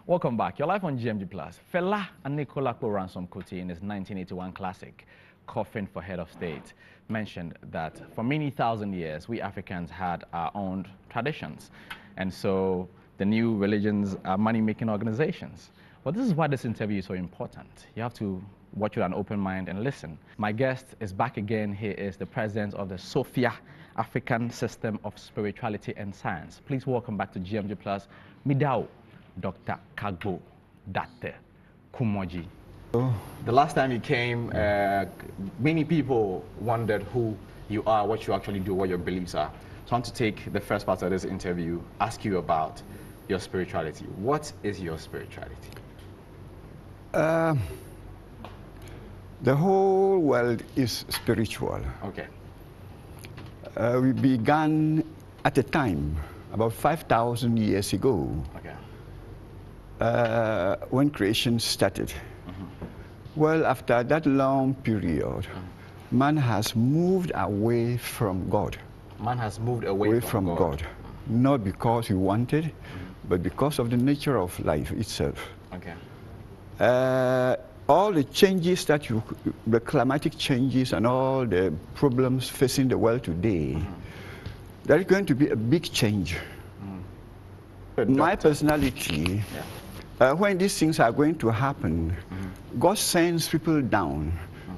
Welcome back. You're live on GMG Plus. Fela Anikulapo Ransom Kuti in his 1981 classic, Coffin for Head of State, mentioned that for many thousand years, we Africans had our own traditions. And so the new religions are money-making organizations. Well, this is why this interview is so important. You have to watch with an open mind and listen. My guest is back again. He is the president of the SOFIA, African System of Spirituality and Science. Please welcome back to GMG Plus, Miado Dr. Kagbo Dartey Kumordji. The last time you came, many people wondered who you are, what you actually do, what your beliefs are. So I want to take the first part of this interview, ask you about your spirituality. What is your spirituality? The whole world is spiritual. Okay. We began at a time, about 5,000 years ago, Okay. when creation started. Well, after that long period, man has moved away from God. Man has moved away from God. Not because he wanted, but because of the nature of life itself. Okay. All the changes that the climatic changes and all the problems facing the world today, there is going to be a big change. My personality, when these things are going to happen, God sends people down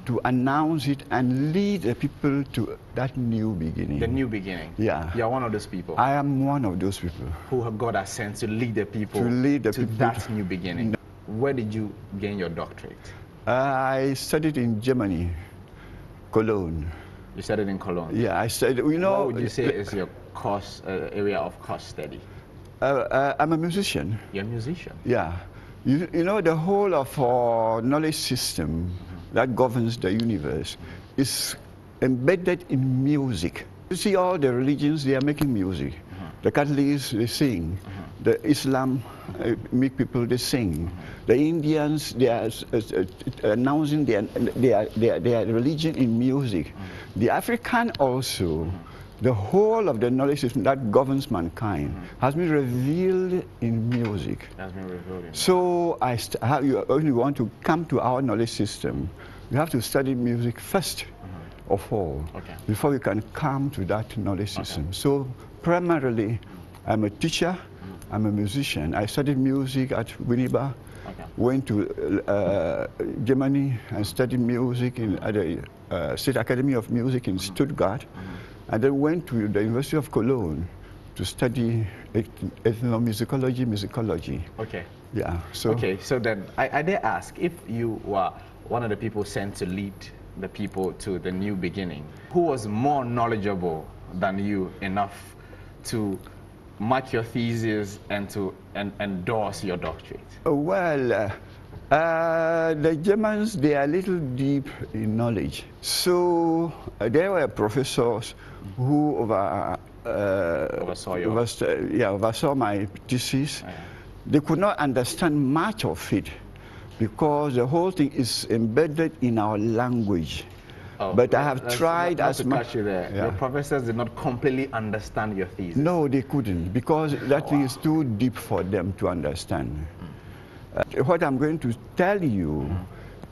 to announce it and lead the people to that new beginning. The new beginning. Yeah. You're one of those people. I am one of those people. Who God has sent to lead the people to that new beginning. Where did you gain your doctorate? I studied in Germany, Cologne. You studied in Cologne? Yeah, I studied, you know. What would you say is your course, area of course study? I'm a musician. You're a musician? Yeah. You know, the whole of our knowledge system that governs the universe is embedded in music. You see all the religions, they are making music. The Catholics, they sing. The Islam make people, they sing. The Indians, they are announcing their religion in music. The African also, the whole of the knowledge system that governs mankind has been revealed in music. Has been revealed in So when you want to come to our knowledge system, you have to study music first of all, before you can come to that knowledge system. So primarily, I'm a teacher, I'm a musician. I studied music at Winneba, went to Germany and studied music at the State Academy of Music in Stuttgart, and then went to the University of Cologne to study ethnomusicology. Okay. Yeah. So. Okay. So then, I dare ask, if you were one of the people sent to lead the people to the new beginning, who was more knowledgeable than you enough to mark your thesis and to endorse your doctorate? Well, the Germans, they are a little deep in knowledge. So there were professors who oversaw my thesis. They could not understand much of it because the whole thing is embedded in our language. But I have tried as much. Your professors did not completely understand your thesis. No, they couldn't, because that thing is too deep for them to understand. What I'm going to tell you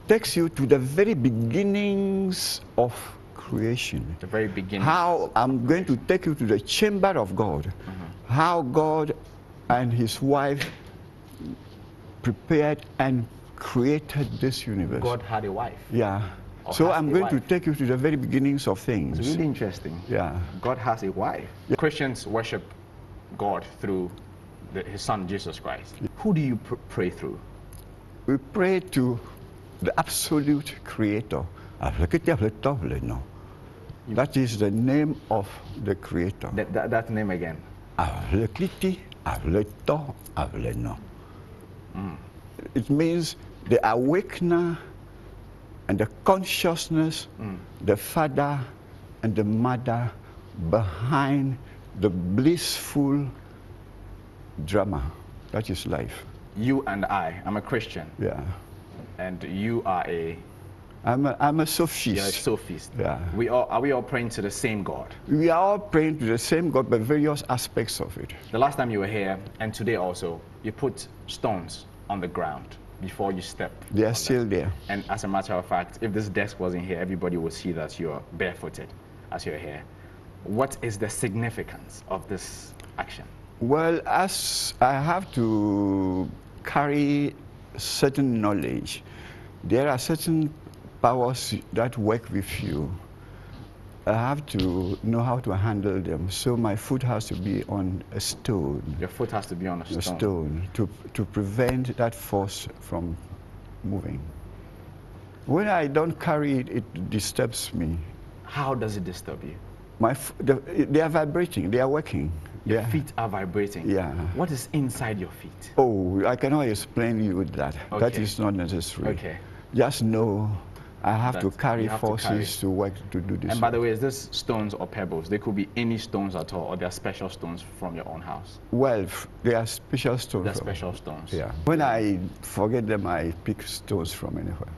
takes you to the very beginnings of creation. The very beginning. How I'm going to take you to the chamber of God. How God and his wife prepared and created this universe. God had a wife. Yeah. So I'm going to take you to the very beginnings of things. It's really interesting. Yeah. God has a wife. Yeah. Christians worship God through his son, Jesus Christ. Yeah. Who do you pray through? We pray to the absolute creator. That is the name of the creator. That name again. It means the awakener and the consciousness, the father and the mother behind the blissful drama that is life. You and I'm a Christian. Yeah. And you are a I'm a sophist. You're a sophist. Yeah. Are we all praying to the same God? We are all praying to the same God, but various aspects of it. The last time you were here, and today also, you put stones on the ground before you stepped. They are still there. And as a matter of fact, if this desk wasn't here, everybody would see that you're barefooted as you're here. What is the significance of this action? Well, as I have to carry certain knowledge, there are certain powers that work with you. I have to know how to handle them. So my foot has to be on a stone. Your foot has to be on a stone. A stone to prevent that force from moving. When I don't carry it, it disturbs me. How does it disturb you? They are vibrating. They are working. Your feet are vibrating? Yeah. What is inside your feet? Oh, I cannot explain you that. Okay. That is not necessary. Okay. Just know I have to carry forces to work to do this. And by the way, is this stones or pebbles? They could be any stones at all, or they are special stones from your own house? Well, they are special stones. They're special stones. Yeah. When I forget them, I pick stones from anywhere.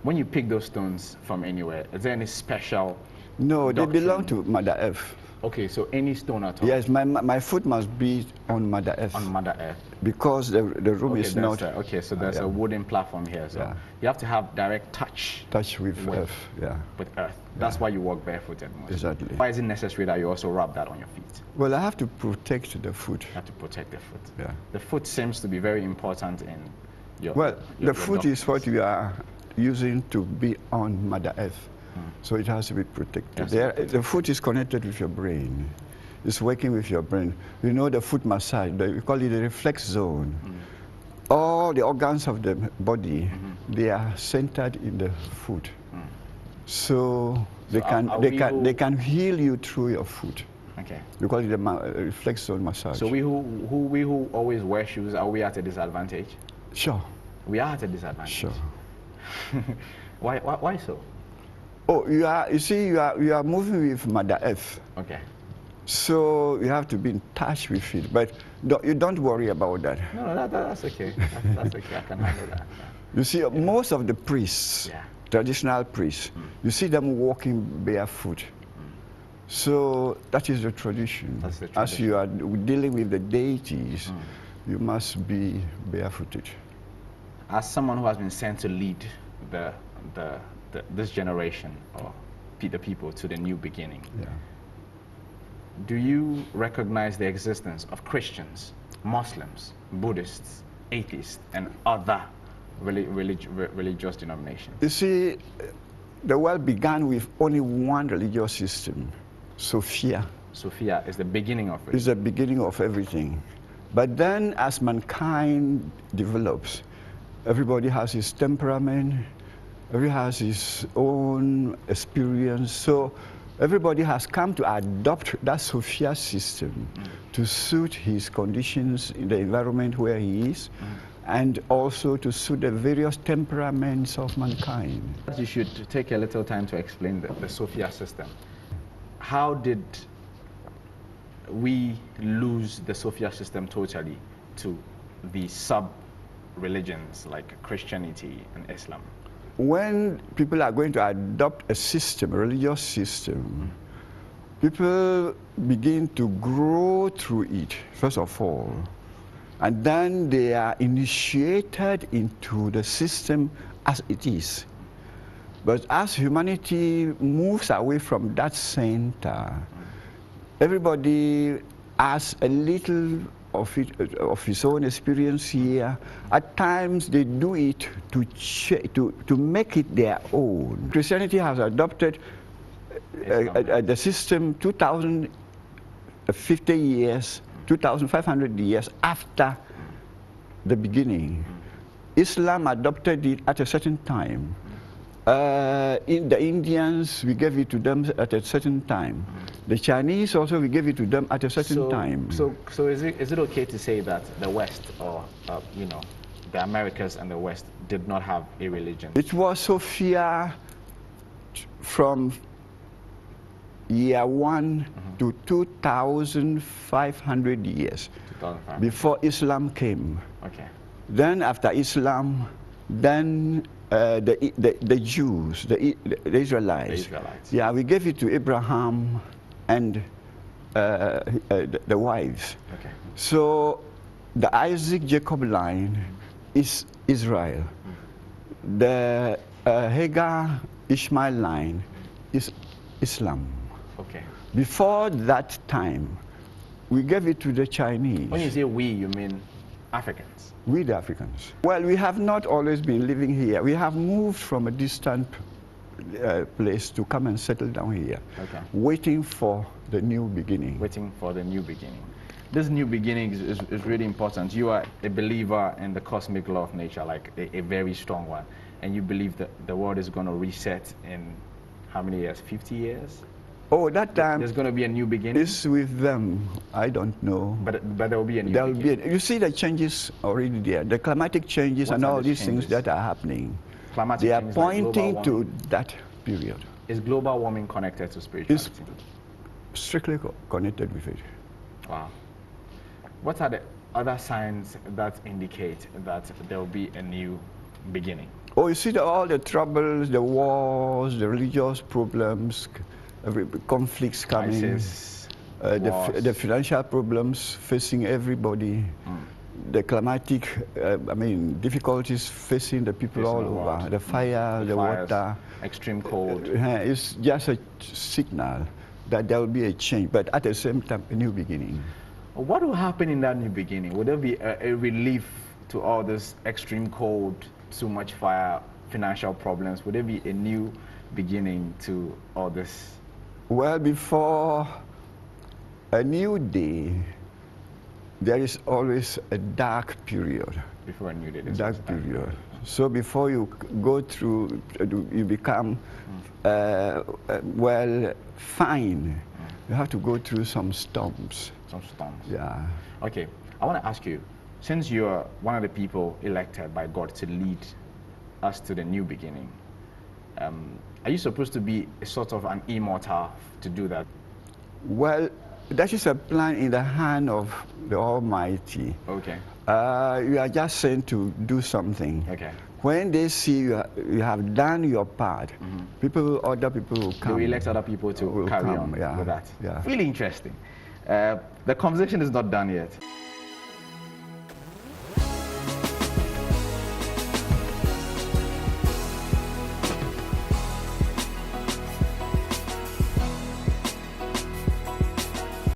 When you pick those stones from anywhere, is there any special No, doctrine? they belong to Mother Earth. Okay, so any stone at all? Yes, my foot must be on Mother Earth. On Mother Earth. Because the room is not... okay, so there's a wooden platform here. So you have to have direct touch. Touch with Earth, yeah. With Earth. That's why you walk barefooted most. Exactly. Why is it necessary that you also rub that on your feet? Well, I have to protect the foot. You have to protect the foot. Yeah. The foot seems to be very important in your... Well, the foot is what you are using to be on Mother Earth. So it has to be protected. The foot is connected with your brain. It's working with your brain. You know the foot massage, we call it the reflex zone. All the organs of the body, they are centered in the foot. So they can heal you through your foot. Okay. We call it the reflex zone massage. So we who always wear shoes, are we at a disadvantage? Sure. We are at a disadvantage. Sure. Why so? Oh, you are moving with Mother Earth. Okay. So you have to be in touch with it, but you don't worry about that. No, that's okay. That's okay. I can handle that. You see, most of the priests, traditional priests, you see them walking barefoot. So that is the tradition. That's the tradition. As you are dealing with the deities, you must be barefooted. As someone who has been sent to lead this generation or the people to the new beginning, do you recognize the existence of Christians, Muslims, Buddhists, atheists, and other religious denominations? You see, the world began with only one religious system, SOFIA. SOFIA is the beginning of it. It's the beginning of everything. But then as mankind develops, everybody has his temperament, everybody has his own experience. So everybody has come to adopt that SOFIA system to suit his conditions in the environment where he is, and also to suit the various temperaments of mankind. You should take a little time to explain the SOFIA system. How did we lose the SOFIA system totally to the sub-religions like Christianity and Islam? When people are going to adopt a system, a religious system, people begin to grow through it, first of all. And then they are initiated into the system as it is. But as humanity moves away from that center, everybody has a little of his own experience here. At times they do it to make it their own. Christianity has adopted the system 2,050 years, 2,500 years after the beginning. Islam adopted it at a certain time. In the Indians, we gave it to them at a certain time. The Chinese also, we gave it to them at a certain time. So is it okay to say that the West, or the Americas and the West, did not have a religion? It was SOFIA from year 1 to 2,500 years before Islam came. Okay. Then after Islam, then the Jews, the Israelites. The Israelites. Yeah, we gave it to Abraham and the wives. Okay. So the Isaac-Jacob line is Israel. The Hagar-Ishmael line is Islam. Okay. Before that time, we gave it to the Chinese. When you say we, you mean Africans? We, the Africans. Well, we have not always been living here. We have moved from a distant place to come and settle down here, Okay. waiting for the new beginning. Waiting for the new beginning. This new beginning is really important. You are a believer in the cosmic law of nature, like a very strong one. And you believe that the world is going to reset in how many years? 50 years? Oh, that time There's going to be a new beginning? is with them. I don't know. But there will be a new There will beginning. be. You see the changes already there. The climatic changes What and are all the these changes? things that are happening. Climatic They are changes like global pointing to warming. that period. Is global warming connected to spirituality? Strictly connected with it. Wow. What are the other signs that indicate that there will be a new beginning? Oh, you see all the troubles, the wars, the religious problems, conflicts coming, ISIS, wars. the financial problems facing everybody, the climatic, difficulties facing the people Facing all the over, world. the fire, the fires, water. extreme cold. It's just a signal that there will be a change, but at the same time, a new beginning. What will happen in that new beginning? Will there be a relief to all this extreme cold, too much fire, financial problems? Will there be a new beginning to all this? Well, before a new day, there is always a dark period. Before a new day. Dark period. So before you go through, you become fine. You have to go through some storms. Some storms. Yeah. Okay, I want to ask you, since you're one of the people elected by God to lead us to the new beginning, are you supposed to be a sort of an immortal to do that? Well, that is a plan in the hand of the Almighty. Okay. You are just sent to do something. Okay. When they see you have done your part, other people will come. You elect other people to Will carry come, on yeah, with that. yeah. Really interesting. The conversation is not done yet.